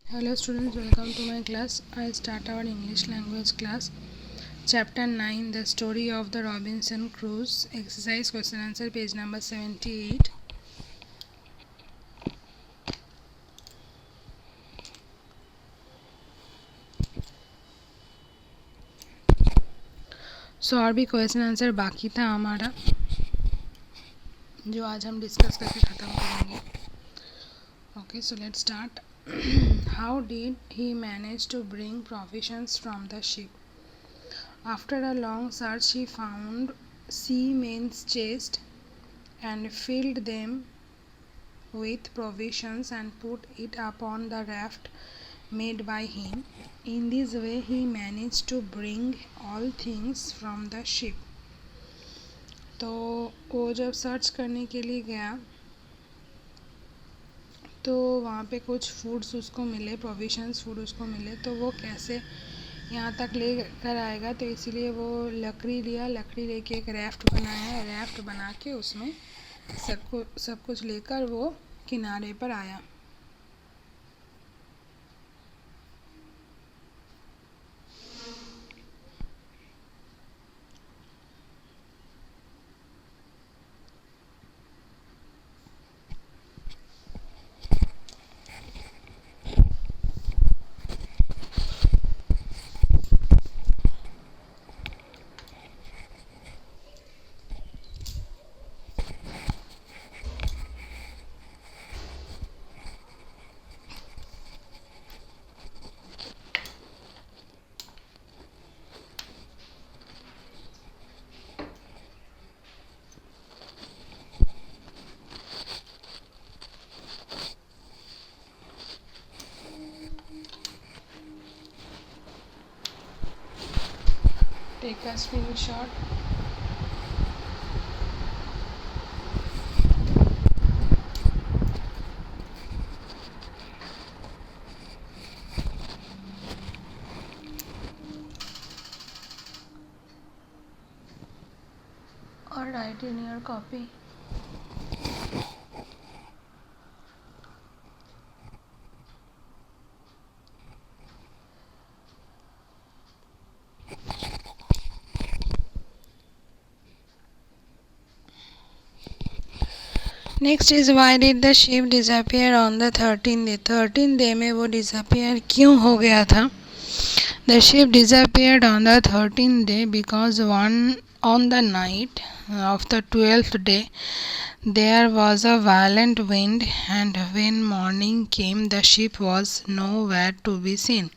Hello students, welcome to my class. I start our English language class. Chapter 9, The Story of the Robinson Crusoe. Exercise question answer, page number 78. So और भी question answer बाकी था हमारा, जो आज हम discuss करके ख़त्म करेंगे. Okay, so let's start. How did he manage to bring provisions from the ship? After a long search, he found seamen's chests and filled them with provisions and put it upon the raft made by him. In this way he managed to bring all things from the ship. तो वो जब search करने के लिए गया तो वहाँ पे कुछ फूड्स उसको मिले, प्रोविशंस फूड उसको मिले, तो वो कैसे यहाँ तक ले कर आएगा, तो इसीलिए वो लकड़ी लिया, लकड़ी लेके एक राफ्ट बनाया, राफ्ट बना के उसमें सब कुछ लेकर वो किनारे पर आया. Take a screenshot. Or write in your copy. Next is why did the ship disappear on the 13th day. 13th day में वो डिसअपियर क्यों हो गया था? The ship disappeared on the 13th day because on the night of the 12th day there was a violent wind and when morning came the ship was nowhere to be seen.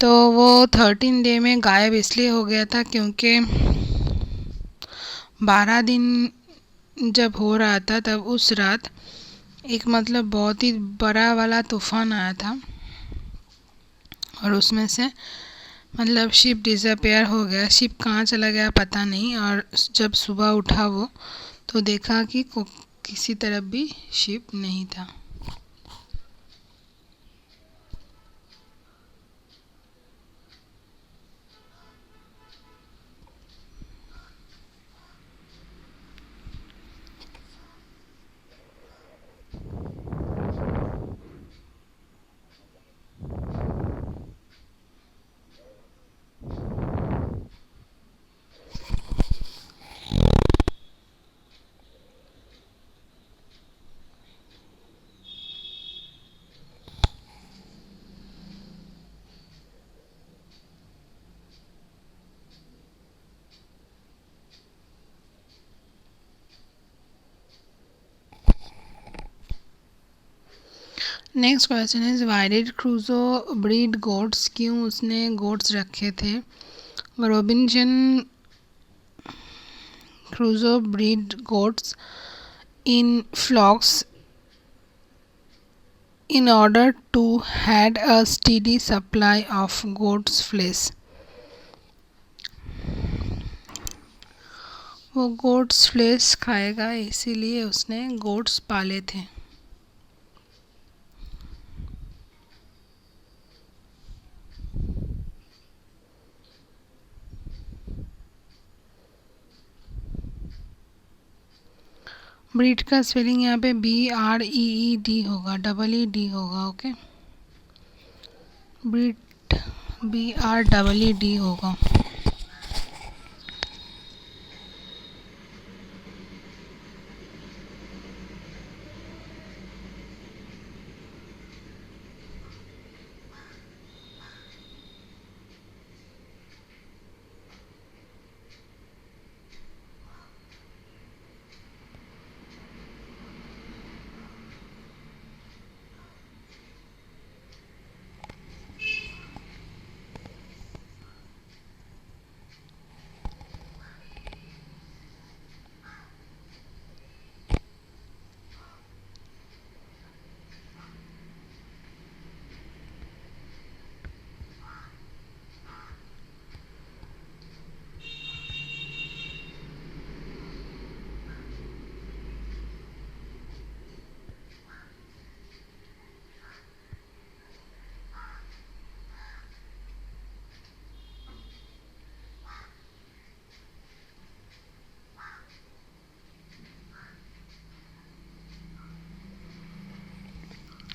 तो वो 13th day में गायब इसलिए हो गया था क्योंकि 12 दिन जब हो रहा था तब उस रात एक बहुत ही बड़ा वाला तूफान आया था और उसमें से शिप डिसअपियर हो गया. शिप कहाँ चला गया पता नहीं, और जब सुबह उठा वो तो देखा कि किसी तरफ भी शिप नहीं था. Next question is why did Crusoe breed goats. क्यों उसने गोट्स रखे थे? Robinson Crusoe breed goats in flocks in order to had a steady supply of goat's flesh. वो गोट्स फ्लेश खाएगा इसीलिए उसने गोट्स पाले थे. ब्रीड का स्पेलिंग यहाँ पे BREED होगा, EED होगा. ओके. BREED होगा.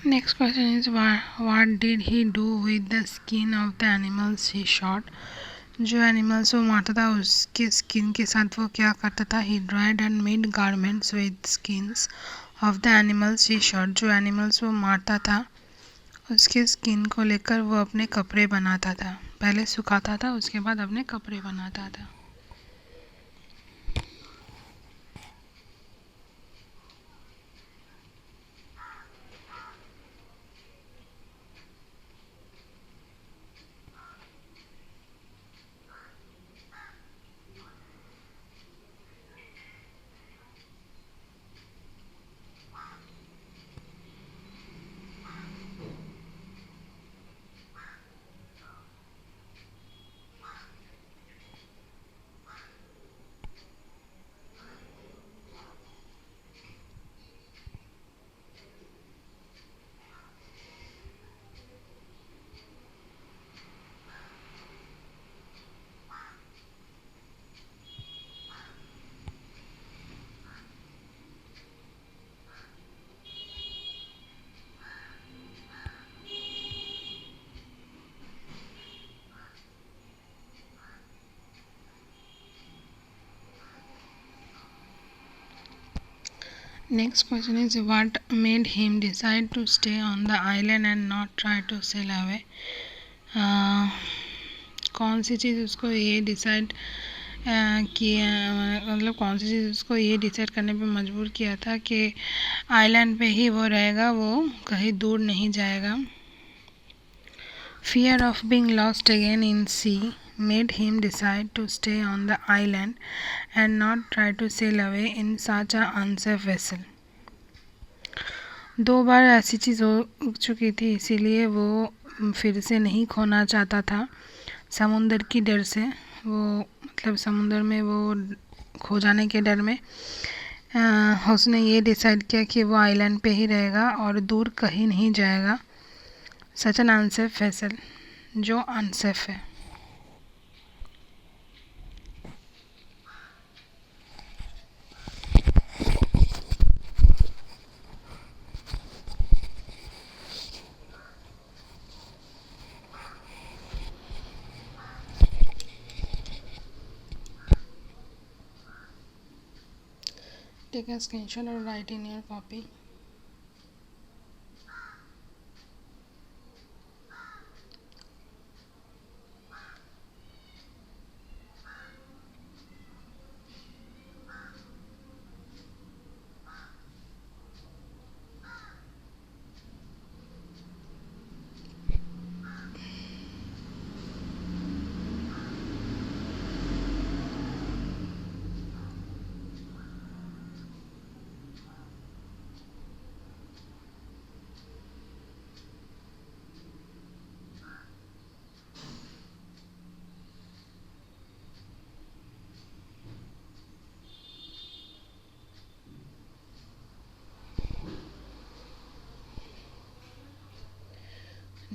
Next question is what did he do with the skin of the animals he shot? जो एनिमल्स वो मारता था उसके स्किन के साथ वो क्या करता था? He dried and made garments with skins of the animals he shot. जो एनिमल्स वो मारता था उसके स्किन को लेकर वो अपने कपड़े बनाता था. पहले सुखाता था उसके बाद अपने कपड़े बनाता था. Next question is what made him decide to stay on the island and not try to sail away? कौन सी चीज़ उसको ये डिसाइड किया, मतलब कौन सी चीज़ उसको ये डिसाइड करने पे मजबूर किया था कि आइलैंड पे ही वो रहेगा, वो कहीं दूर नहीं जाएगा. Fear of being lost again in sea made him decide to stay on the island and not try to sail away in such an unsafe vessel. 2 बार ऐसी चीज़ हो चुकी थी, इसीलिए वो फिर से नहीं खोना चाहता था समुंदर की डर से. वो मतलब समुंदर में वो खो जाने के डर में उसने ये डिसाइड किया कि वो आइलैंड पे ही रहेगा और दूर कहीं नहीं जाएगा. सच एन अनसेफ वेसल, जो अनसेफ है. Take a screenshot or write in your copy.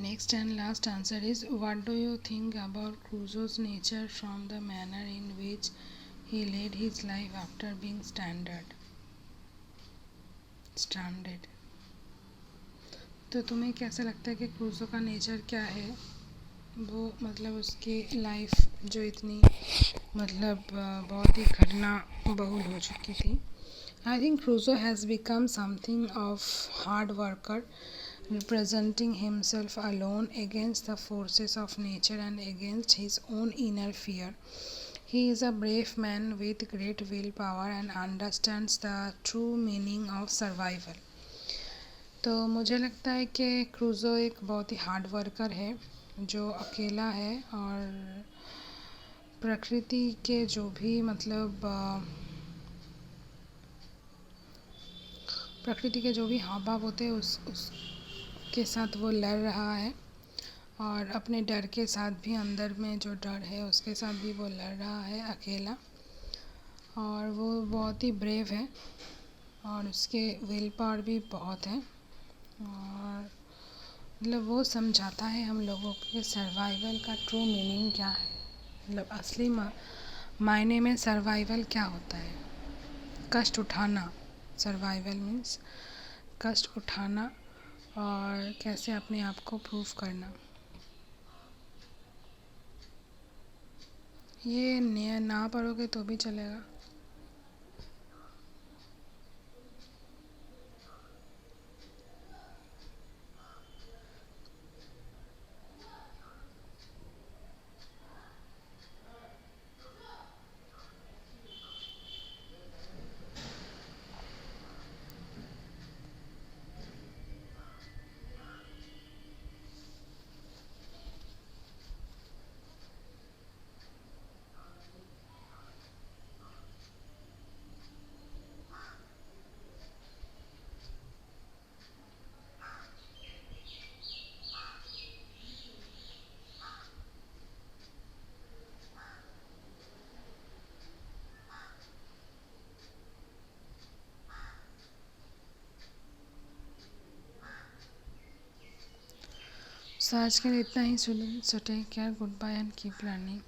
Next and last answer is what do you think about Crusoe's nature from the manner in which he led his life after being stranded? तो तुम्हें कैसा लगता है कि क्रूज़ो का nature क्या है? वो मतलब उसकी लाइफ जो इतनी मतलब बहुत ही घटना बहुल हो चुकी थी. I think Crusoe has become something of hard worker, representing himself alone against the forces of nature and against his own inner fear. He is a brave man with great willpower and understands the true meaning of survival. तो मुझे लगता है कि क्रूज़ो एक बहुत ही hard worker है जो अकेला है और प्रकृति के जो भी मतलब प्रकृति के जो भी हाव भाव होते हैं उसके साथ वो लड़ रहा है और अपने डर के साथ भी अंदर में जो डर है उसके साथ भी वो लड़ रहा है अकेला. और वो बहुत ही ब्रेव है और उसके विल पावर भी बहुत है और मतलब वो समझाता है हम लोगों के सर्वाइवल का ट्रू मीनिंग क्या है. मतलब असली मायने में सर्वाइवल क्या होता है. कष्ट उठाना. सर्वाइवल मीन्स कष्ट उठाना और कैसे अपने आप को प्रूव करना. ये ना पढ़ोगे तो भी चलेगा. So आज के लिए इतना ही. सुन take care. Goodbye and keep learning.